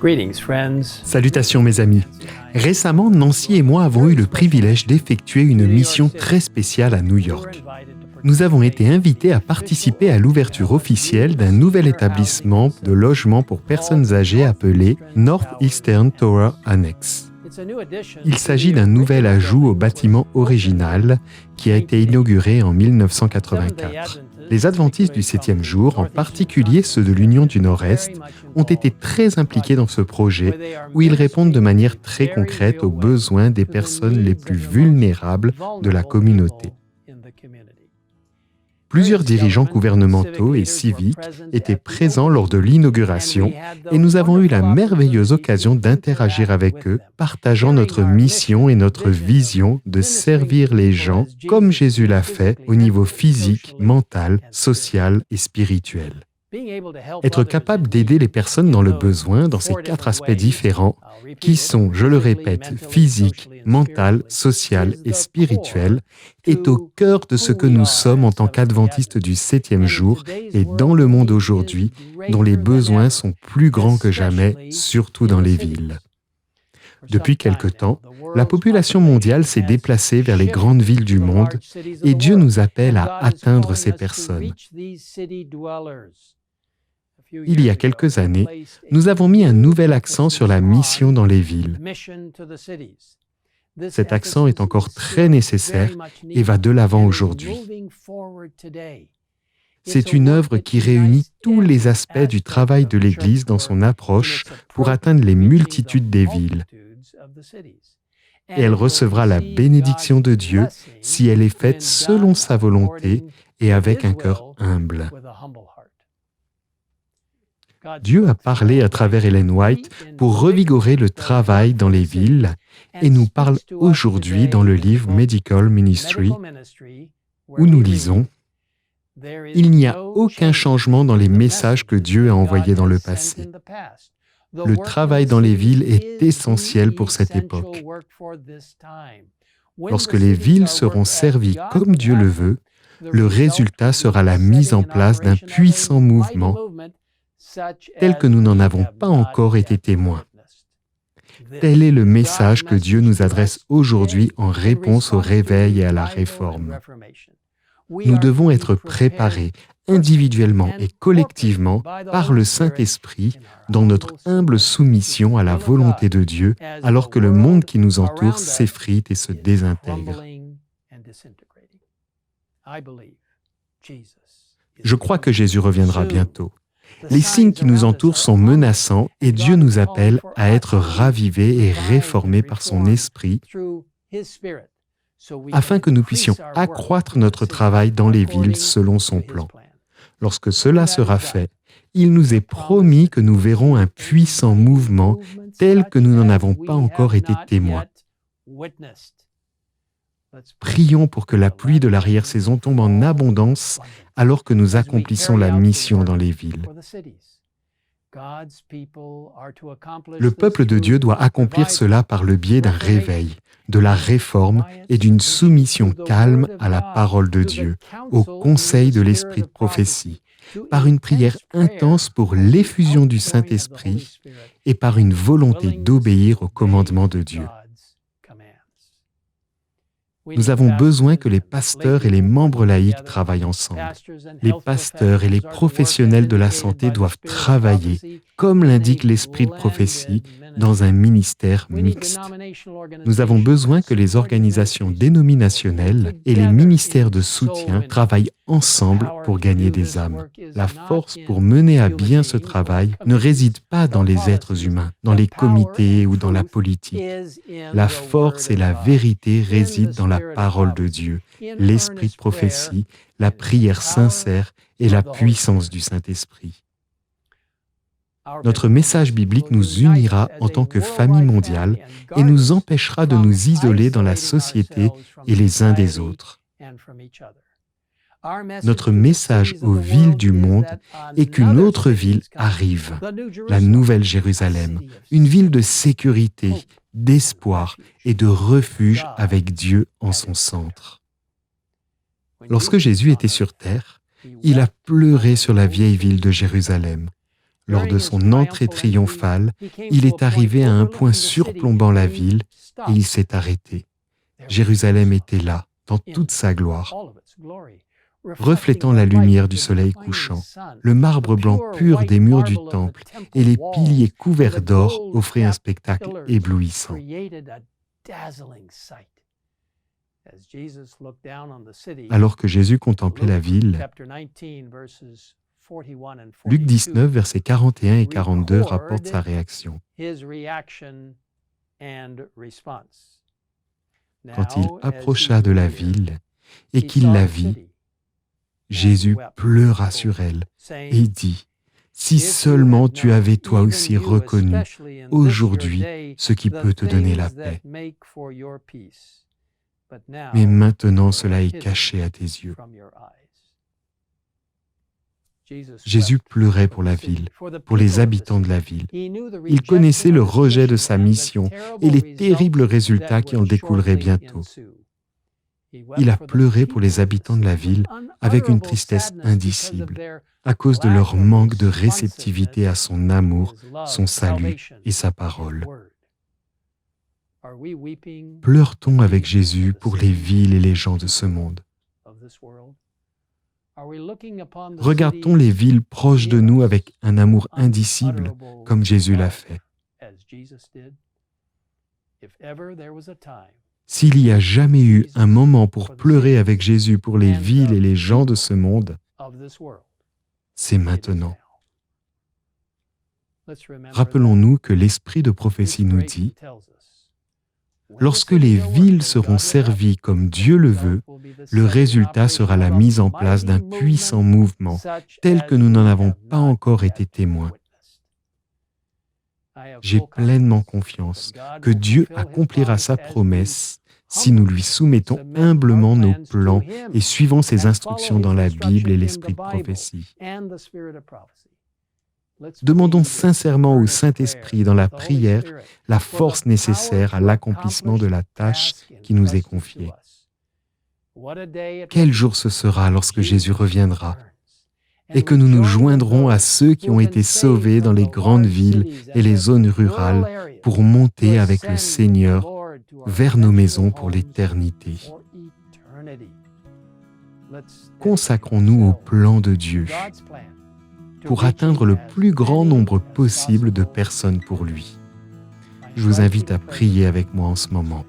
Greetings, friends. Salutations mes amis. Récemment, Nancy et moi avons eu le privilège d'effectuer une mission très spéciale à New York. Nous avons été invités à participer à l'ouverture officielle d'un nouvel établissement de logement pour personnes âgées appelé Northeastern Tower Annex. Il s'agit d'un nouvel ajout au bâtiment original qui a été inauguré en 1984. Les adventistes du 7e jour, en particulier ceux de l'Union du Nord-Est, ont été très impliqués dans ce projet où ils répondent de manière très concrète aux besoins des personnes les plus vulnérables de la communauté. Plusieurs dirigeants gouvernementaux et civiques étaient présents lors de l'inauguration et nous avons eu la merveilleuse occasion d'interagir avec eux, partageant notre mission et notre vision de servir les gens comme Jésus l'a fait au niveau physique, mental, social et spirituel. Être capable d'aider les personnes dans le besoin dans ces 4 aspects différents, qui sont, je le répète, physique, mental, social et spirituel, est au cœur de ce que nous sommes en tant qu'adventistes du 7e jour et dans le monde aujourd'hui, dont les besoins sont plus grands que jamais, surtout dans les villes. Depuis quelque temps, la population mondiale s'est déplacée vers les grandes villes du monde et Dieu nous appelle à atteindre ces personnes. Il y a quelques années, nous avons mis un nouvel accent sur la mission dans les villes. Cet accent est encore très nécessaire et va de l'avant aujourd'hui. C'est une œuvre qui réunit tous les aspects du travail de l'Église dans son approche pour atteindre les multitudes des villes. Et elle recevra la bénédiction de Dieu si elle est faite selon sa volonté et avec un cœur humble. Dieu a parlé à travers Ellen White pour revigorer le travail dans les villes et nous parle aujourd'hui dans le livre Medical Ministry où nous lisons « Il n'y a aucun changement dans les messages que Dieu a envoyés dans le passé. Le travail dans les villes est essentiel pour cette époque. Lorsque les villes seront servies comme Dieu le veut, le résultat sera la mise en place d'un puissant mouvement tel que nous n'en avons pas encore été témoins. Tel est le message que Dieu nous adresse aujourd'hui en réponse au réveil et à la réforme. Nous devons être préparés individuellement et collectivement par le Saint-Esprit dans notre humble soumission à la volonté de Dieu alors que le monde qui nous entoure s'effrite et se désintègre. Je crois que Jésus reviendra bientôt. Les signes qui nous entourent sont menaçants et Dieu nous appelle à être ravivés et réformés par son Esprit afin que nous puissions accroître notre travail dans les villes selon son plan. Lorsque cela sera fait, il nous est promis que nous verrons un puissant mouvement tel que nous n'en avons pas encore été témoins. Prions pour que la pluie de l'arrière-saison tombe en abondance alors que nous accomplissons la mission dans les villes. Le peuple de Dieu doit accomplir cela par le biais d'un réveil, de la réforme et d'une soumission calme à la parole de Dieu, au conseil de l'esprit de prophétie, par une prière intense pour l'effusion du Saint-Esprit et par une volonté d'obéir aux commandements de Dieu. Nous avons besoin que les pasteurs et les membres laïcs travaillent ensemble. Les pasteurs et les professionnels de la santé doivent travailler, comme l'indique l'esprit de prophétie, dans un ministère mixte. Nous avons besoin que les organisations dénominationnelles et les ministères de soutien travaillent ensemble pour gagner des âmes. La force pour mener à bien ce travail ne réside pas dans les êtres humains, dans les comités ou dans la politique. La force et la vérité résident dans la parole de Dieu, l'esprit de prophétie, la prière sincère et la puissance du Saint-Esprit. Notre message biblique nous unira en tant que famille mondiale et nous empêchera de nous isoler dans la société et les uns des autres. Notre message aux villes du monde est qu'une autre ville arrive, la Nouvelle Jérusalem, une ville de sécurité, d'espoir et de refuge avec Dieu en son centre. Lorsque Jésus était sur terre, il a pleuré sur la vieille ville de Jérusalem. Lors de son entrée triomphale, il est arrivé à un point surplombant la ville et il s'est arrêté. Jérusalem était là, dans toute sa gloire. Reflétant la lumière du soleil couchant, le marbre blanc pur des murs du temple et les piliers couverts d'or offraient un spectacle éblouissant. Alors que Jésus contemplait la ville, Luc 19, versets 41 et 42 rapporte sa réaction. Quand il approcha de la ville et qu'il la vit, Jésus pleura sur elle et dit, « Si seulement tu avais toi aussi reconnu aujourd'hui ce qui peut te donner la paix. Mais maintenant cela est caché à tes yeux. » Jésus pleurait pour la ville, pour les habitants de la ville. Il connaissait le rejet de sa mission et les terribles résultats qui en découleraient bientôt. Il a pleuré pour les habitants de la ville avec une tristesse indicible, à cause de leur manque de réceptivité à son amour, son salut et sa parole. Pleure-t-on avec Jésus pour les villes et les gens de ce monde? Regarde-t-on les villes proches de nous avec un amour indicible, comme Jésus l'a fait? S'il y a jamais eu un moment pour pleurer avec Jésus pour les villes et les gens de ce monde, c'est maintenant. Rappelons-nous que l'esprit de prophétie nous dit, lorsque les villes seront servies comme Dieu le veut, le résultat sera la mise en place d'un puissant mouvement, tel que nous n'en avons pas encore été témoins. J'ai pleinement confiance que Dieu accomplira sa promesse si nous lui soumettons humblement nos plans et suivons ses instructions dans la Bible et l'esprit de prophétie. Demandons sincèrement au Saint-Esprit dans la prière la force nécessaire à l'accomplissement de la tâche qui nous est confiée. Quel jour ce sera lorsque Jésus reviendra et que nous nous joindrons à ceux qui ont été sauvés dans les grandes villes et les zones rurales pour monter avec le Seigneur vers nos maisons pour l'éternité. Consacrons-nous au plan de Dieu pour atteindre le plus grand nombre possible de personnes pour lui. Je vous invite à prier avec moi en ce moment.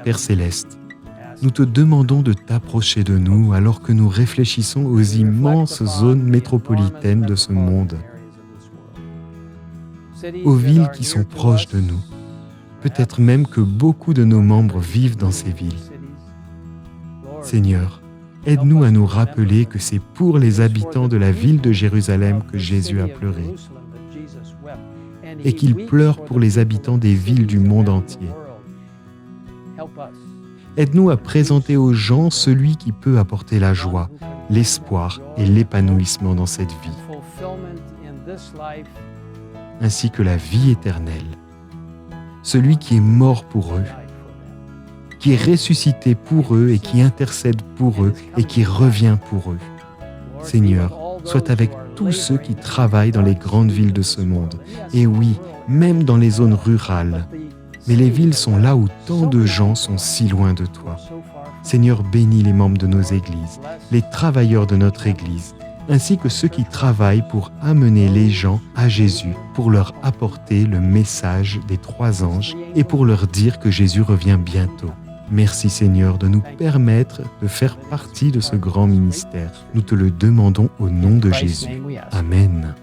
Père Céleste, nous te demandons de t'approcher de nous alors que nous réfléchissons aux immenses zones métropolitaines de ce monde, aux villes qui sont proches de nous. Peut-être même que beaucoup de nos membres vivent dans ces villes. Seigneur, aide-nous à nous rappeler que c'est pour les habitants de la ville de Jérusalem que Jésus a pleuré et qu'il pleure pour les habitants des villes du monde entier. Aide-nous à présenter aux gens celui qui peut apporter la joie, l'espoir et l'épanouissement dans cette vie, ainsi que la vie éternelle. Celui qui est mort pour eux, qui est ressuscité pour eux et qui intercède pour eux et qui revient pour eux. Seigneur, sois avec tous ceux qui travaillent dans les grandes villes de ce monde. Et oui, même dans les zones rurales. Mais les villes sont là où tant de gens sont si loin de toi. Seigneur, bénis les membres de nos églises, les travailleurs de notre église, ainsi que ceux qui travaillent pour amener les gens à Jésus, pour leur apporter le message des 3 anges et pour leur dire que Jésus revient bientôt. Merci Seigneur de nous permettre de faire partie de ce grand ministère. Nous te le demandons au nom de Jésus. Amen.